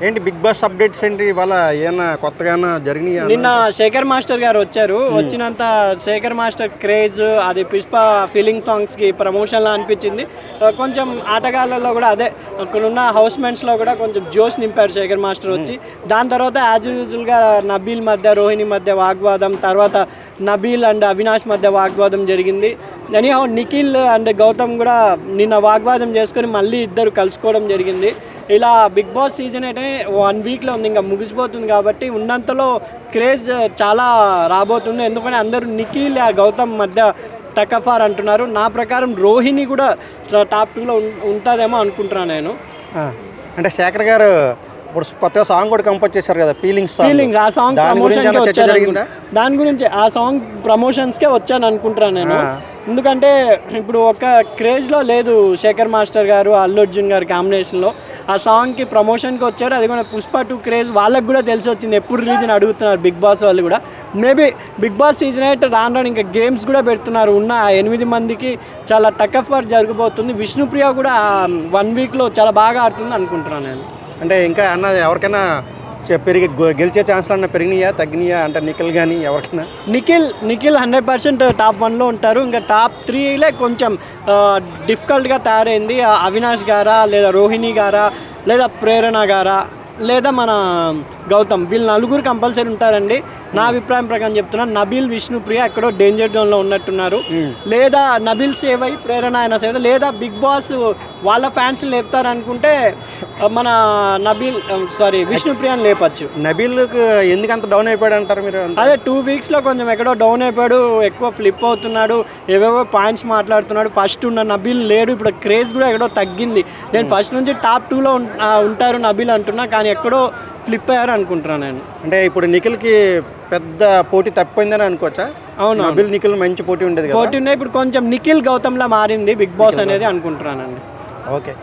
ఏంటి big boss updates ఏంటి ఇవాళ ఏమన్నా కొత్తగా జరిగినాయా? నిన్న శేఖర్ మాస్టర్ గారు వచ్చారు. వచ్చినంత శేఖర్ మాస్టర్ క్రేజ్ అది పుష్ప ఫీలింగ్ సాంగ్స్కి ప్రమోషన్లా అనిపించింది. కొంచెం ఆటగాళ్ళలో కూడా అదే అక్కడున్న హౌస్ మెంట్స్లో కూడా కొంచెం జోష్ నింపారు శేఖర్ మాస్టర్ వచ్చి. దాని తర్వాత యాజ్ యూజువల్గా నబీల్ మధ్య రోహిణి మధ్య వాగ్వాదం, తర్వాత నబీల్ అండ్ అవినాష్ మధ్య వాగ్వాదం జరిగింది. ఎనీహౌ నిఖిల్ అండ్ గౌతమ్ కూడా నిన్న వాగ్వాదం చేసుకొని మళ్ళీ ఇద్దరు కలుసుకోవడం జరిగింది. ఇలా బిగ్ బాస్ సీజన్ అయితే 1 వీక్లో ఉంది, ఇంకా ముగిసిపోతుంది కాబట్టి ఉన్నంతలో క్రేజ్ చాలా రాబోతుంది. ఎందుకంటే అందరూ నిఖిల్ గౌతమ్ మధ్య టకఫార్ అంటున్నారు. నా ప్రకారం రోహిణి కూడా టాప్ 2లో ఉంటుందేమో అనుకుంటున్నాను నేను. అంటే శేఖర్ గారు ఇప్పుడు కొత్తగా సాంగ్ కూడా కంపోజ్ చేశారు కదా, ఫీలింగ్స్. ఆ సాంగ్ ప్రమోషన్కే వచ్చాను. దాని గురించి ఆ సాంగ్ ప్రమోషన్స్కే వచ్చాను అనుకుంటున్నాను నేను. ఎందుకంటే ఇప్పుడు ఒక క్రేజ్లో లేదు శేఖర్ మాస్టర్ గారు అల్లు అర్జున్ గారు కాంబినేషన్లో. ఆ సాంగ్కి ప్రమోషన్కి వచ్చారు. అది కూడా పుష్ప 2 క్రేజ్ వాళ్ళకి కూడా తెలిసి వచ్చింది. ఎప్పుడు రీజన్ అడుగుతున్నారు బిగ్ బాస్ వాళ్ళు కూడా. మేబీ బిగ్ బాస్ సీజన్ 8 రాను ఇంకా గేమ్స్ కూడా పెడుతున్నారు. ఉన్న 8 మందికి చాలా టకఫర్ జరగబోతుంది. విష్ణుప్రియ కూడా 1 వీక్లో చాలా బాగా ఆడుతుంది అనుకుంటున్నాను నేను. అంటే ఇంకా అన్న ఎవరికైనా గెలిచే ఛాన్స్లు అన్న పెరిగినాయా తగ్గినాయా? అంటే నిఖిల్ కానీ ఎవరికైనా? నిఖిల్ 100% టాప్ 1లో ఉంటారు. ఇంకా టాప్ 3లే కొంచెం డిఫికల్ట్గా తయారైంది. అవినాష్ గారా, లేదా రోహిణి గారా, లేదా ప్రేరణ గారా, లేదా మన గౌతమ్, వీళ్ళు 4 కంపల్సరీ ఉంటారండి. నా అభిప్రాయం ప్రకారం చెప్తున్నాను. నబీల్, విష్ణుప్రియ ఎక్కడో డేంజర్ జోన్లో ఉన్నట్టున్నారు. లేదా నబీల్ సేవ్ అయ్యి ప్రేరణ అయినా సేవ్, లేదా బిగ్ బాస్ వాళ్ళ ఫ్యాన్స్ లేపుతారనుకుంటే మన విష్ణుప్రియని లేపచ్చు. నబీల్కి ఎందుకు అంత డౌన్ అయిపోయాడు అంటారు మీరు? అదే 2 వీక్స్లో కొంచెం ఎక్కడో డౌన్ అయిపోయాడు, ఎక్కువ ఫ్లిప్ అవుతున్నాడు, ఏవేవో పాయింట్స్ మాట్లాడుతున్నాడు. ఫస్ట్ ఉన్న నబీల్ లేడు, ఇప్పుడు క్రేజ్ కూడా ఎక్కడో తగ్గింది. నేను ఫస్ట్ నుంచి టాప్ 2లో ఉంటారు నబీల్ అంటున్నా, కానీ ఎక్కడో ఫ్లిప్ అయ్యారు అనుకుంటున్నాను నేను. అంటే ఇప్పుడు నిఖిల్కి పెద్ద పోటీ తప్పిపోయిందని అనుకోవచ్చా? అవును, నబీల్ నిఖిల్ మంచి పోటీ ఉండేది, పోటీ ఉన్నాయి. ఇప్పుడు కొంచెం నిఖిల్ గౌతమ్లా మారింది బిగ్ బాస్ అనేది అనుకుంటున్నానండి. ఓకే.